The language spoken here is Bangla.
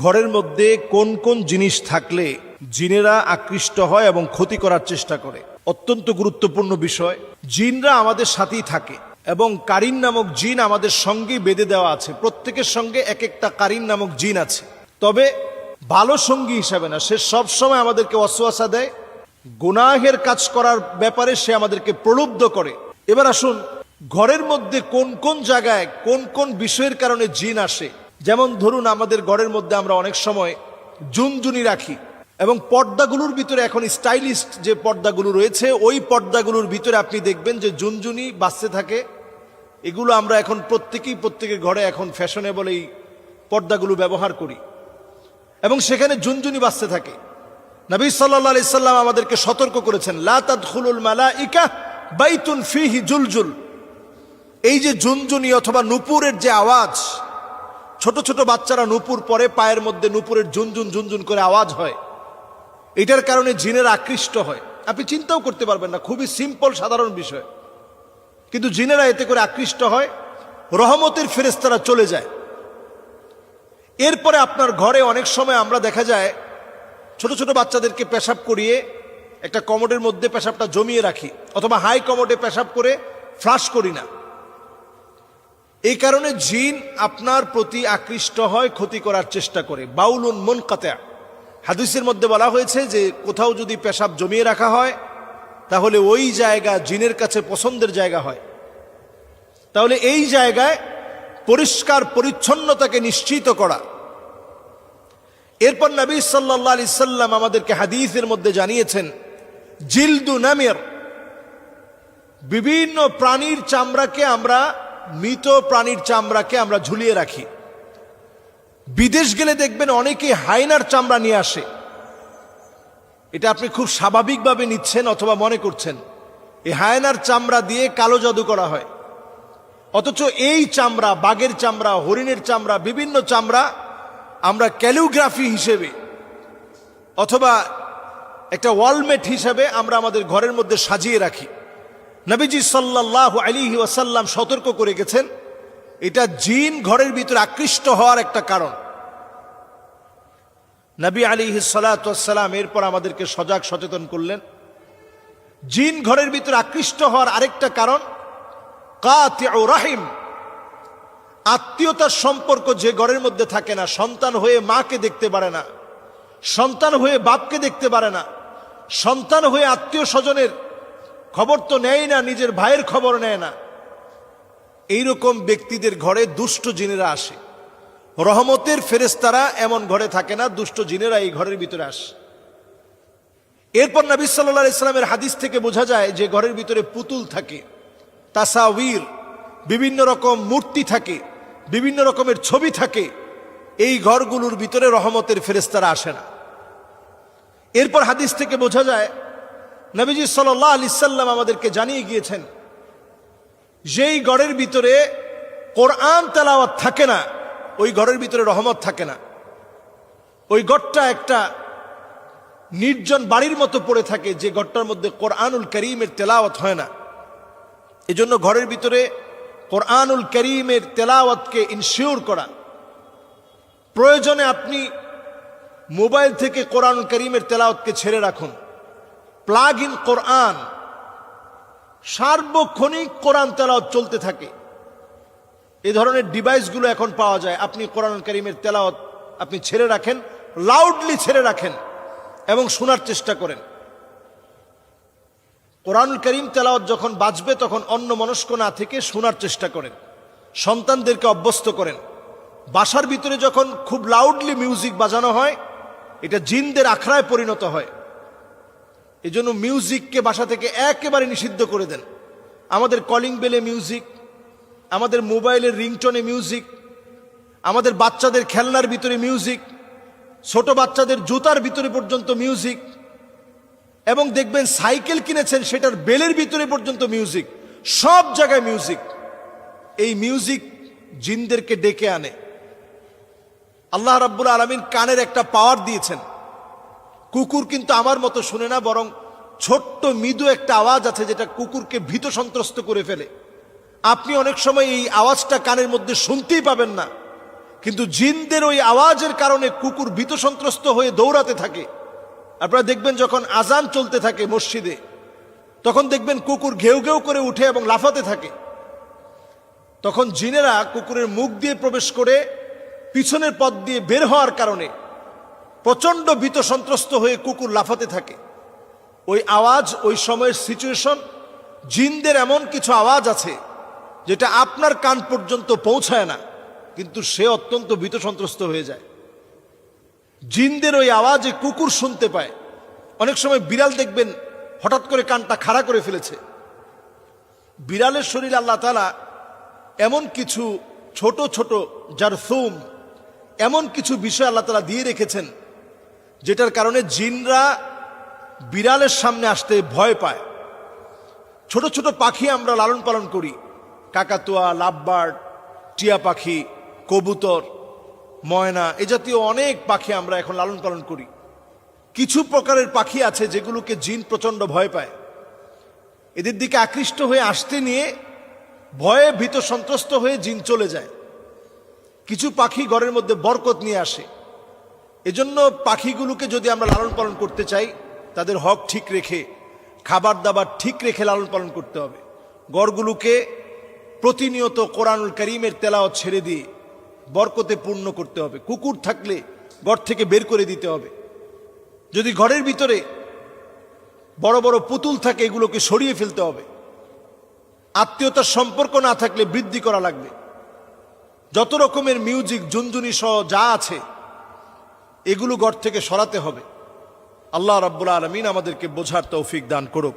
ঘরের মধ্যে কোন কোন জিনিস থাকলে জিনেরা আকৃষ্ট হয় এবং ক্ষতি করার চেষ্টা করে। অত্যন্ত গুরুত্বপূর্ণ বিষয়। জিনরা আমাদের সাথেই থাকে এবং কারিন নামক জিন আমাদের সঙ্গেই বেঁধে দেওয়া আছে। প্রত্যেকের সঙ্গে এক একটা কারিন নামক জিন আছে, তবে ভালো সঙ্গী হিসাবে না। সে সবসময় আমাদেরকে ওয়াসওয়াসা দেয়, গুনাহের কাজ করার ব্যাপারে সে আমাদেরকে প্রলুব্ধ করে। এবার আসুন, ঘরের মধ্যে কোন কোন জায়গায় কোন কোন বিষয়ের কারণে জিন আসে। যেমন ধরুন, আমাদের ঘরের মধ্যে আমরা অনেক সময় জুনজুনি রাখি এবং পর্দাগুলোর ভিতরে এখন স্টাইলিস্ট যে পর্দাগুলো রয়েছে, ওই পর্দাগুলোর ভিতরে আপনি দেখবেন যে জুনজুনি বাজতে থাকে। এগুলো আমরা এখন প্রত্যেকের ঘরে এখন ফ্যাশনেবল এই পর্দাগুলো ব্যবহার করি এবং সেখানে জুনজুনি বাজতে থাকে। নবী সাল্লাল্লাহু আলাইহি সাল্লাম আমাদেরকে সতর্ক করেছেন, লা তাদখুলুল মালাইকা বাইতুন ফিহি জুলজুল। এই যে জুনজুনি অথবা নূপুরের যে আওয়াজ, ছোট ছোট বাচ্চারা নূপুর পরে, পায়ের মধ্যে নূপুরের ঝুনঝুন ঝুনঝুন করে আওয়াজ হয়, এটার কারণে জিনের আকৃষ্ট হয়। আপনি চিন্তাও করতে পারবেন না, খুবই সিম্পল সাধারণ বিষয়, কিন্তু জিনেরা এতে করে আকৃষ্ট হয়, রহমতের ফেরেশতারা চলে যায়। এরপরে আপনার ঘরে অনেক সময় আমরা দেখা যায় ছোট ছোট বাচ্চাদেরকে পেশাব করিয়ে একটা কমোডের মধ্যে পেশাবটা জমিয়ে রাখি, অথবা হাই কমোডে পেশাব করে ফ্লাশ করি না। এই কারণে জিন আপনার প্রতি আকৃষ্ট হয়, ক্ষতি করার চেষ্টা করে। বাউলুন মুনকাতা, হাদিসের মধ্যে বলা হয়েছে যে কোথাও যদি পেশাব জমিয়ে রাখা হয় তাহলে ওই জায়গা জিনের কাছে পছন্দের জায়গা হয়। তাহলে এই জায়গায় পরিষ্কার পরিচ্ছন্নতাকে নিশ্চিত করা। এরপর নবী সাল্লাল্লাহু আলাইহি সাল্লাম আমাদেরকে হাদিসের মধ্যে জানিয়েছেন, জিলদু নামির, বিভিন্ন প্রাণীর চামড়াকে আমরা, মৃত প্রাণীর চামড়াকে আমরা ঝুলিয়ে রাখি। বিদেশ গেলে দেখবেন অনেকে হায়নার চামড়া নিয়ে আসে। এটা আপনি খুব স্বাভাবিকভাবে নিচ্ছেন অথবা মনে করছেন এই হায়নার চামড়া দিয়ে কালো জাদু করা হয়, অথচ এই চামড়া, বাঘের চামড়া, হরিণের চামড়া, বিভিন্ন চামড়া আমরা ক্যালিগ্রাফি হিসেবে অথবা একটা ওয়ালমেট হিসেবে আমরা আমাদের ঘরের মধ্যে সাজিয়ে রাখি। নবীজি সাল্লাল্লাহু আলাইহি ওয়াসাল্লাম সতর্ক করে গেছেন, এটা জিন ঘরের ভিতরে আকৃষ্ট হওয়ার একটা কারণ। নবী আলাইহিস সালাতু ওয়াস সালাম এরপর আমাদেরকে সজাগ সচেতন করলেন, জিন ঘরের ভিতরে আকৃষ্ট হওয়ার আরেকটা কারণ কাতিউ রাহিম, আত্মীয়তার সম্পর্ক যে ঘরের মধ্যে থাকে না। সন্তান হয়ে মাকে দেখতে পারে না, সন্তান হয়ে বাপকে দেখতে পারে না, সন্তান হয়ে আত্মীয় স্বজনের খবর তো নেয় না, নিজের ভাইয়ের খবর নেয় না। এইরকম ব্যক্তিদের ঘরে দুষ্ট জিনেরা আসে। রহমতের ফেরেশতারা এমন ঘরে থাকে না, দুষ্ট জিনেরা এই ঘরের ভিতরে আসে। এরপর নবী সাল্লাল্লাহু আলাইহি সাল্লামের হাদিস থেকে বোঝা যায় যে ঘরের ভিতরে পুতুল থাকে, তাসাউর, বিভিন্ন রকম মূর্তি থাকে, বিভিন্ন রকমের ছবি থাকে। এই ঘরগুলোর ভিতরে রহমতের ফেরেশতারা আসে না। এরপর হাদিস থেকে বোঝা যায় নবীজি সাল্লাল্লাহু আলাইহি সাল্লাম আমাদেরকে জানিয়ে গিয়েছেন, যেই ঘরের ভিতরে কোরআন তেলাওয়াত থাকে না, ওই ঘরের ভিতরে রহমত থাকে না। ওই ঘরটা একটা নির্জন বাড়ির মতো পড়ে থাকে, যে ঘরটার মধ্যে কোরআনুল কারীমের তেলাওয়াত হয় না। এজন্য ঘরের ভিতরে কোরআনুল কারীমের তেলাওয়াতকে ইনশিওর করা। প্রয়োজনে আপনি মোবাইল থেকে কোরআনুল কারীমের তেলাওয়াতকে ছেড়ে রাখুন। প্লাগ ইন কোরআন, সার্বক্ষণিক কোরআন তেলাওয়াত চলতে থাকে। এই ধরনের ডিভাইসগুলো এখন পাওয়া যায়। আপনি কোরআনুল কারীমের তেলাওয়াত আপনি ছেড়ে রাখেন, লাউডলি ছেড়ে রাখেন এবং শোনার চেষ্টা করেন। কোরআনুল কারীম তেলাওয়াত যখন বাজবে তখন অন্যমনস্ক না থেকে শোনার চেষ্টা করেন। সন্তানদেরকে অভ্যস্ত করেন। বাসার ভিতরে যখন খুব লাউডলি মিউজিক বাজানো হয়, এটা জিনদের আখড়ায় পরিণত হয়। এজন্য মিউজিককে বাসা থেকে একেবারে নিষিদ্ধ করে দেন। আমাদের কলিং বেলে মিউজিক, আমাদের মোবাইলের রিংটোনে মিউজিক, আমাদের বাচ্চাদের খেলনার ভিতরে মিউজিক, ছোট বাচ্চাদের জুতার ভিতরে পর্যন্ত মিউজিক, এবং দেখবেন সাইকেল কিনেছেন সেটার বেলের ভিতরে পর্যন্ত মিউজিক, সব জায়গায় মিউজিক। এই মিউজিক জিনদেরকে ডেকে আনে। আল্লাহ রাব্বুল আলামিন কানের একটা পাওয়ার দিয়েছেন। কুকুর কিন্তু আমার মতো শুনে না, বরং ছোট্ট মৃদু একটা আওয়াজ আছে যেটা কুকুরকে ভীত সন্ত্রস্ত করে ফেলে। আপনি অনেক সময় এই আওয়াজটা কানের মধ্যে শুনতেই পাবেন না, কিন্তু জিনদের ওই আওয়াজের কারণে কুকুর ভীত সন্ত্রস্ত হয়ে দৌড়াতে থাকে। আপনারা দেখবেন যখন আজান চলতে থাকে মসজিদে, তখন দেখবেন কুকুর ঘেউ ঘেউ করে উঠে এবং লাফাতে থাকে। তখন জিনেরা কুকুরের মুখ দিয়ে প্রবেশ করে পিছনের পথ দিয়ে বের হওয়ার কারণে প্রচন্ড ভীত সন্ত্রস্ত হয়ে কুকুর লাফাতে থাকে। ওই আওয়াজ, ওই সময়ের সিচুয়েশন, জিনদের এমন কিছু আওয়াজ আছে যেটা আপনার কান পর্যন্ত পৌঁছায় না, কিন্তু সে অত্যন্ত ভীত সন্ত্রস্ত হয়ে যায়। জিনদের ওই আওয়াজে কুকুর শুনতে পায়। অনেক সময় বিড়াল দেখবেন হঠাৎ করে কানটা খাড়া করে ফেলেছে। বিড়ালের শরীরে আল্লাহ তাআলা এমন কিছু ছোট ছোট জারথুম, এমন কিছু বিষয় আল্লাহ তাআলা দিয়ে রেখেছেন যেটার কারণে জিনরা বিড়ালের সামনে আসতে ভয় পায়। ছোট ছোট পাখি আমরা লালন পালন করি, কাকাতুয়া, লাভবার্ড, টিয়া পাখি, কবুতর, ময়না, এ জাতীয় অনেক পাখি আমরা এখন লালন পালন করি। কিছু প্রকারের পাখি আছে যেগুলোকে জিন প্রচন্ড ভয় পায়। এদের দিকে আকৃষ্ট হয়ে আসতে নিয়ে ভয়ে ভীত সন্ত্রস্ত হয়ে জিন চলে যায়। কিছু পাখি ঘরের মধ্যে বরকত নিয়ে আসে। এজন্য পাখিগুলোকে যদি আমরা লালন পালন করতে চাই, তাদের হক ঠিক রেখে, খাবার দাবার ঠিক রেখে লালন পালন করতে হবে। ঘরগুলোকে প্রতিনিয়ত কোরআনুল কারীমের তেলাওয়াত ছেড়ে দিয়ে বরকতে পূর্ণ করতে হবে। কুকুর থাকলে ঘর থেকে বের করে দিতে হবে। যদি ঘরের ভিতরে বড় বড় পুতুল থাকে, এগুলোকে সরিয়ে ফেলতে হবে। আত্মীয়তার সম্পর্ক না থাকলে বৃদ্ধি করা লাগবে। যত রকমের মিউজিক, ঝুনঝুনি সহ যা আছে এগুলো ঘর থেকে সরাতে হবে। আল্লাহ রাব্বুল আলামিন আমাদেরকে বোঝার তৌফিক দান করুক।